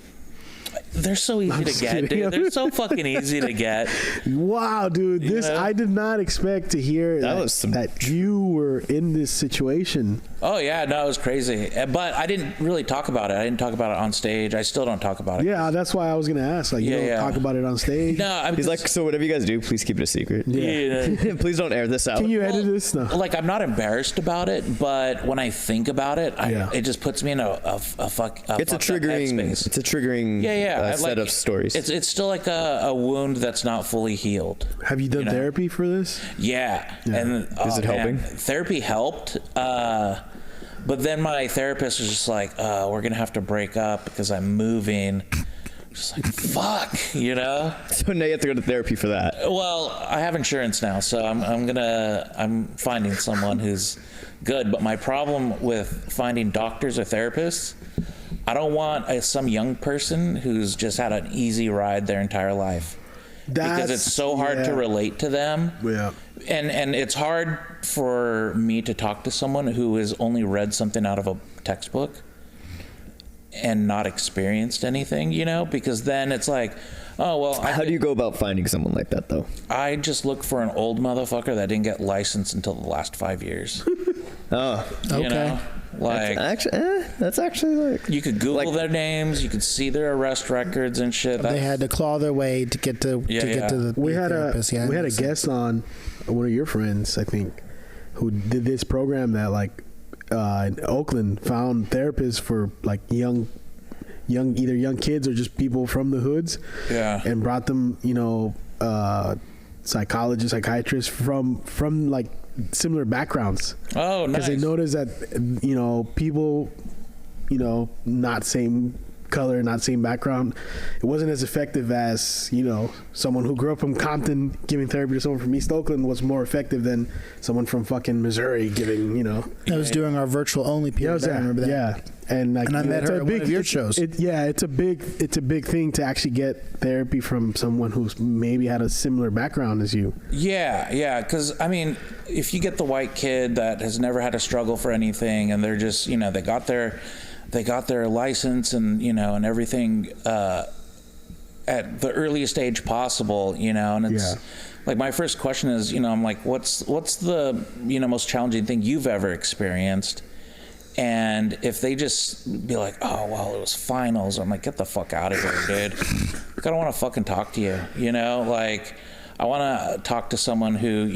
They're so easy to get, dude. They're so fucking easy to get. Wow, dude. I did not expect to hear that you were in this situation. Oh, yeah. No, it was crazy. But I didn't really talk about it. I didn't talk about it on stage. I still don't talk about it. Yeah, that's why I was going to ask. Like, you don't talk about it on stage? No. He's like, so whatever you guys do, please keep it a secret. Yeah. Please don't air this out. Can you edit this? No. Like, I'm not embarrassed about it, but when I think about it, it just puts me in a fuck. It's a triggering set of stories. It's still like a wound that's not fully healed. Have you done therapy for this? Yeah. And is it helping? Therapy helped. But then my therapist was just like, we're going to have to break up because I'm moving. Just like, fuck, So now you have to go to therapy for that. Well, I have insurance now, so I'm finding someone who's good. But my problem with finding doctors or therapists, I don't want some young person who's just had an easy ride their entire life. Because it's so hard to relate to them. Yeah. And it's hard for me to talk to someone who has only read something out of a textbook and not experienced anything, because then it's like, oh, well. How do you go about finding someone like that, though? I just look for an old motherfucker that didn't get licensed until the last 5 years. Oh, okay. Like that's actually like you could Google their names, you could see their arrest records and shit. They had to claw their way to get to the we had therapist. We had a guest on, one of your friends, I think, who did this program that like in Oakland found therapists for like young either young kids or just people from the hoods, and brought them psychologists, psychiatrists from like similar backgrounds. Oh, nice. Because they noticed that people not same color, not same background, it wasn't as effective as someone who grew up from Compton giving therapy to someone from East Oakland was more effective than someone from fucking Missouri giving I was doing our virtual only period. I remember that. Yeah. And like, I met her at one of your shows. It's a big thing to actually get therapy from someone who's maybe had a similar background as you. Yeah, because I mean, if you get the white kid that has never had a struggle for anything, and they're just they got their license and and everything at the earliest age possible, and it's like my first question is, I'm like, what's the most challenging thing you've ever experienced? And if they just be like, oh, well, it was finals, I'm like, get the fuck out of here, dude. I don't want to fucking talk to you, Like, I want to talk to someone who,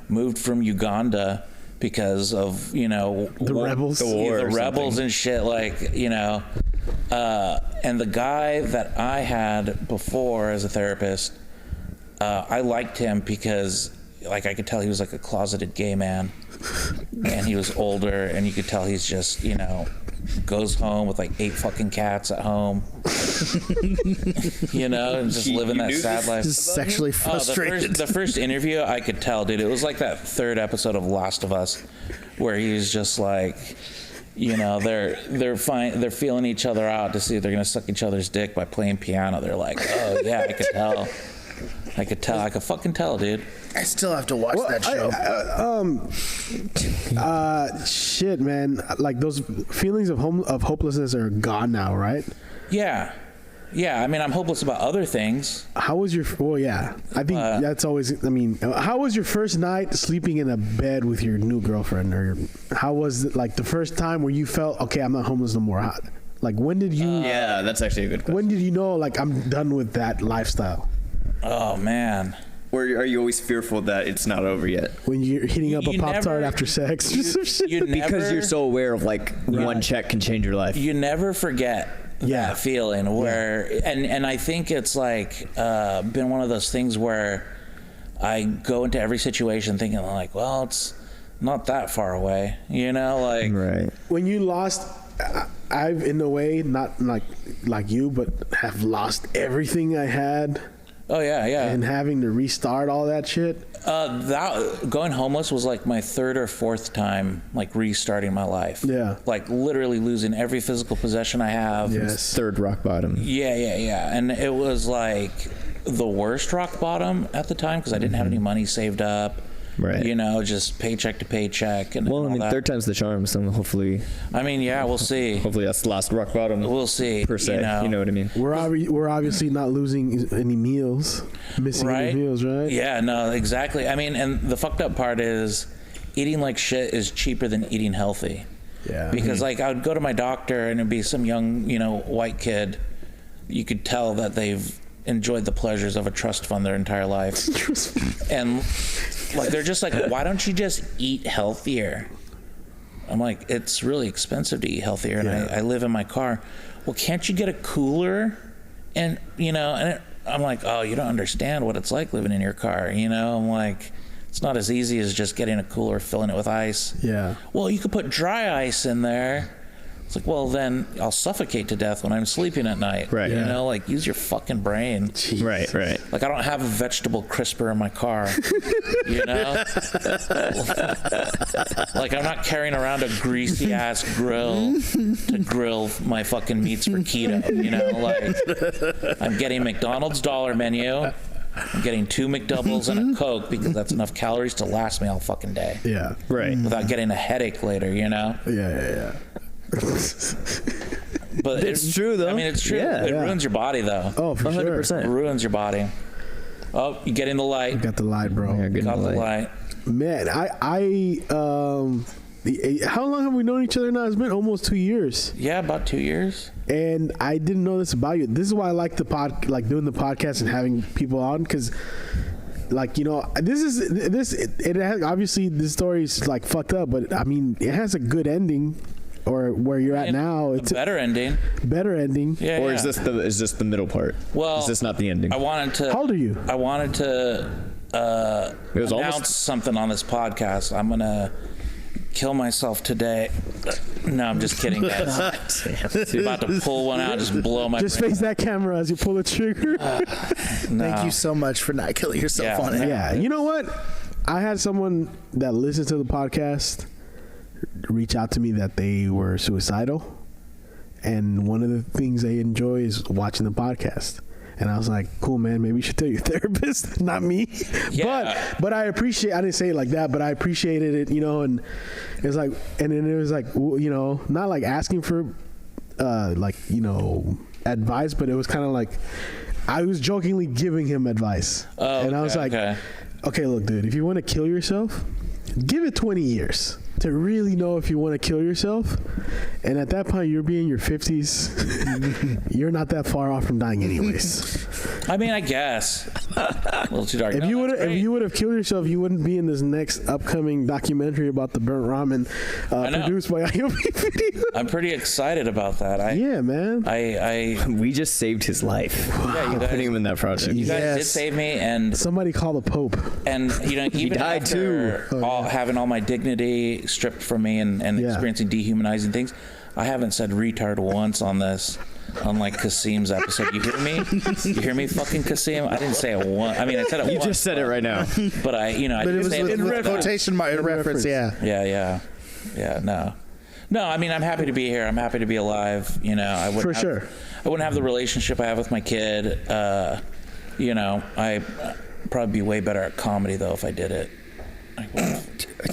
moved from Uganda because of, the rebels. The rebels and shit, like, and the guy that I had before as a therapist, I liked him because, like, I could tell he was like a closeted gay man. And he was older, and you could tell he's just, goes home with like 8 fucking cats at home, and just living that sad life. Just sexually frustrated. The first interview, I could tell, dude. It was like that 3rd episode of Last of Us, where he's just like, they're fine. They're feeling each other out to see if they're gonna suck each other's dick by playing piano. They're like, oh yeah, I could tell. I could fucking tell, dude. I still have to watch that show. Shit, man. Like those feelings of hopelessness are gone now, right? Yeah. Yeah, I mean, I'm hopeless about other things. How was your? Well, yeah, I think that's always. I mean, how was your first night sleeping in a bed with your new girlfriend, or how was it like the first time where you felt okay? I'm not homeless no more. Like when did you? Yeah, that's actually a good question. When did you know like I'm done with that lifestyle? Oh man. Or are you always fearful that it's not over yet? When you're hitting up a Pop-Tart after sex? Because you're so aware of like one check can change your life. You never forget that feeling where, and I think it's like been one of those things where I go into every situation thinking like, well, it's not that far away, you know, like. Right. When you lost, I've in a way not like you, but have lost everything I had. Oh yeah, yeah. And having to restart all that shit. That going homeless was like my third or fourth time like restarting my life. Yeah. Like literally losing every physical possession I have. Yes. Third rock bottom. Yeah. And it was like the worst rock bottom at the time because I didn't have any money saved up. Right. You know, just paycheck to paycheck. And Well, I mean, that. third time's the charm, so hopefully. I mean, yeah, we'll see. Hopefully that's the last rock bottom. We'll see. Per se, you know what I mean? We're obviously not losing any meals, missing any meals, right? Yeah, no, exactly. I mean, and the fucked up part is eating like shit is cheaper than eating healthy. Yeah. Because like I would go to my doctor and it'd be some young, you know, white kid. You could tell that they've enjoyed the pleasures of a trust fund their entire life. And like they're just like, why don't you just eat healthier? I'm like, it's really expensive to eat healthier, and I live in my car. Well, can't you get a cooler? And you know, and I'm like, oh, you don't understand what it's like living in your car. You know, I'm like, it's not as easy as just getting a cooler, filling it with ice. Yeah. Well, you could put dry ice in there. It's like, well, then I'll suffocate to death when I'm sleeping at night. Right. You know, like use your fucking brain. Jeez. Right. Like I don't have a vegetable crisper in my car. You know? Like I'm not carrying around a greasy ass grill to grill my fucking meats for keto. You know, like I'm getting McDonald's dollar menu. I'm getting 2 McDoubles and a Coke because that's enough calories to last me all fucking day. Yeah. Right. Without getting a headache later, you know? Yeah. But It's true, though. I mean, it's true. Yeah. It ruins your body, though. Oh, for 100%. sure. It ruins your body. Oh, you getting the light. Got the light, bro. Yeah, good Got the light. light. Man, how long have we known each other now? It's been almost 2 years. Yeah, about 2 years. And I didn't know this about you. This is why I like doing the podcast and having people on, because like, you know, it has, obviously this story is like fucked up, but I mean, it has a good ending, or where you're at now. It's a better ending. better ending. Yeah. Or yeah. is this the middle part? Well, is this not the ending? I wanted to. How old are you? I wanted to It was announce almost something on this podcast. I'm gonna kill myself today. No, I'm just kidding, guys. I'm about to pull one out, just blow my. Just brain face that camera as you pull the trigger. No. Thank you so much for not killing yourself Yeah. on it. Yeah, you know what? I had someone that listens to the podcast reach out to me that they were suicidal, and one of the things they enjoy is watching the podcast. And I was like, cool, man, maybe you should tell your therapist, not me. Yeah. But I didn't say it like that, but I appreciated it, you know, and it was like, and then it was like, you know, not like asking for, like, you know, advice, but it was kind of like, I was jokingly giving him advice. Oh, and I was like, okay, look, dude, if you want to kill yourself, give it 20 years to really know if you want to kill yourself. And at that point, you're being in your 50s. You're not that far off from dying anyways. I mean, I guess. A little too dark. If you would have killed yourself, you wouldn't be in this next upcoming documentary about the burnt ramen produced by IOP Video. I'm pretty excited about that. Yeah, man. we just saved his life. Yeah, you guys, Putting him in that project. you guys did save me, and Somebody call the Pope. And you know, even died after having all my dignity stripped from me and experiencing dehumanizing things, I haven't said retard once on this. Unlike Kasim's episode, you hear me? You hear me, fucking Kasim? I didn't say it once. I mean, I said it once. You just said it right now. But I didn't say it with quotation mark in reference. Yeah. Yeah. No. I mean, I'm happy to be here. I'm happy to be alive. You know, I wouldn't have the relationship I have with my kid. You know, I probably be way better at comedy though if I did it.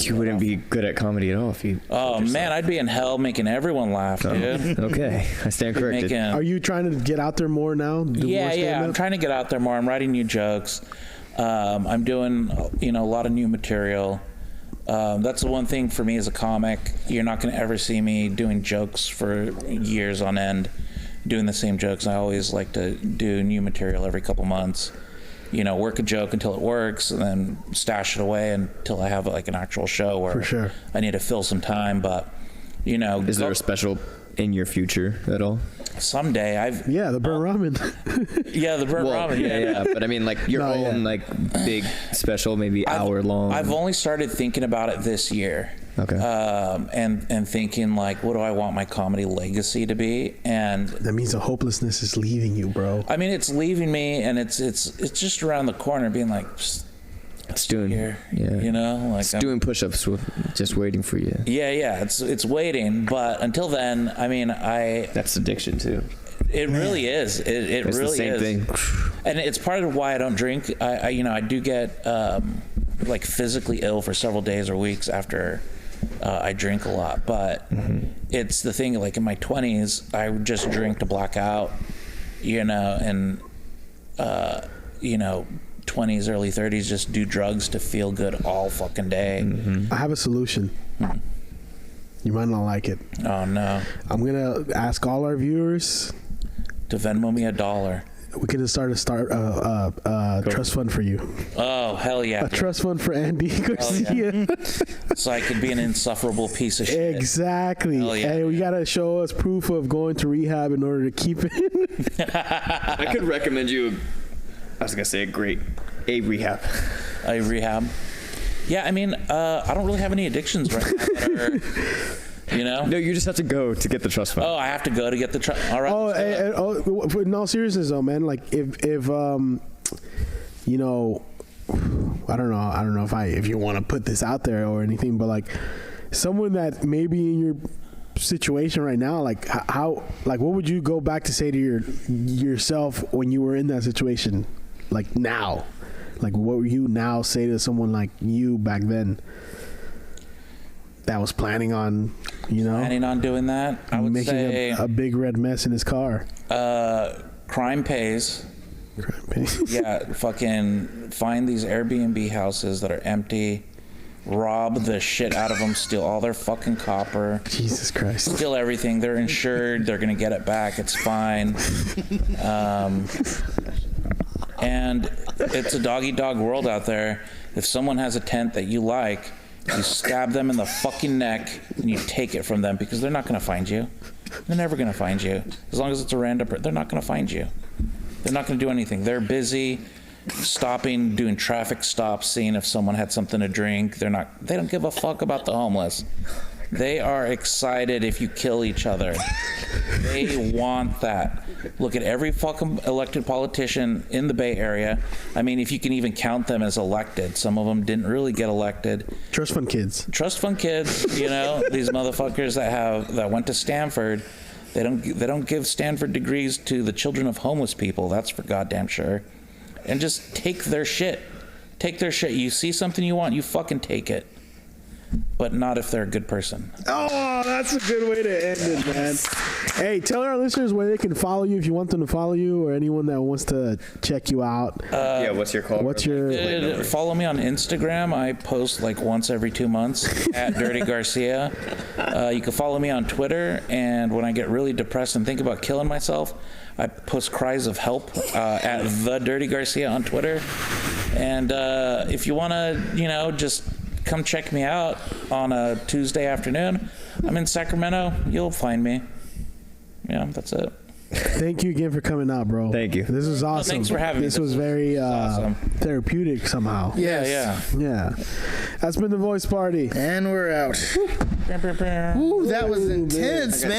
You wouldn't be good at comedy at all if you. Oh man, I'd be in hell making everyone laugh, dude. Okay, I stand corrected. Are you trying to get out there more now? Do more Yeah. stand-up? I'm trying to get out there more. I'm writing new jokes. I'm doing, a lot of new material. That's the one thing for me as a comic. You're not going to ever see me doing jokes for years on end, doing the same jokes. I always like to do new material every couple months. Work a joke until it works, and then stash it away until I have like an actual show where For sure. I need to fill some time. But Is there a special in your future at all? someday Yeah, the burnt ramen. the burnt ramen. Yeah. But I mean, like your own like big special, maybe hour long. I've only started thinking about it this year. Okay. And thinking like, what do I want my comedy legacy to be? And That means the hopelessness is leaving you, bro. I mean, it's leaving me, and it's just around the corner, being like, it's doing here, like it's doing push-ups, just waiting for you. Yeah, it's waiting. But until then, I mean, That's addiction too. It really is. It It's really the same is. thing. And it's part of why I don't drink. I do get like physically ill for several days or weeks after I drink a lot. But it's the thing, like in my 20s, I would just drink to black out, and 20s, early 30s, just do drugs to feel good all fucking day. I have a solution. You might not like it. Oh no. I'm gonna ask all our viewers To Venmo me $1. we can start a trust fund for you. Oh hell yeah. A trust fund for Andy Garcia. So I could be an insufferable piece of shit. Exactly. Hell yeah. Hey, we gotta show us proof of going to rehab in order to keep it. I could recommend you. I was gonna say a rehab. A rehab. Yeah, I mean, I don't really have any addictions right now that are, No, you just have to go to get the trust fund. Oh, I have to go to get the trust. All right. In all seriousness though, man, like if I don't know if you want to put this out there or anything, but like someone that maybe in your situation right now, like how, like what would you go back to say to yourself when you were in that situation, like now, like what would you now say to someone like you back then that was planning on doing that? I would making say a big red mess in his car. crime pays. Yeah, fucking find these Airbnb houses that are empty, rob the shit out of them, steal all their fucking copper. Jesus Christ. Steal everything. They're insured. They're going to get it back. It's fine. And it's a dog-eat-dog world out there. If someone has a tent that you like, you stab them in the fucking neck and you take it from them because they're not going to find you. They're never going to find you. As long as it's a random person, they're not going to find you. They're not going to do anything. They're busy stopping, doing traffic stops, seeing if someone had something to drink. They don't give a fuck about the homeless. They are excited if you kill each other. They want that. Look at every fucking elected politician in the Bay Area. I mean, if you can even count them as elected. Some of them didn't really get elected. Trust fund kids. Trust fund kids, these motherfuckers that went to Stanford. They don't give Stanford degrees to the children of homeless people. That's for goddamn sure. And just take their shit. Take their shit. You see something you want, you fucking take it. But not if they're a good person. Oh, that's a good way to end it, man. Hey, tell our listeners where they can follow you if you want them to follow you, or anyone that wants to check you out. What's your call? Follow me on Instagram. I post like once every 2 months at Dirty Garcia. You can follow me on Twitter, and when I get really depressed and think about killing myself, I post cries of help at the Dirty Garcia on Twitter. And if you want to, just come check me out on a Tuesday afternoon. I'm in Sacramento. You'll find me. Yeah, that's it. Thank you again for coming out, bro. Thank you. This was awesome. Thanks for having me. This was very awesome. therapeutic somehow. Yeah. That's been The Voice Party. And we're out. Ooh, that was intense, man.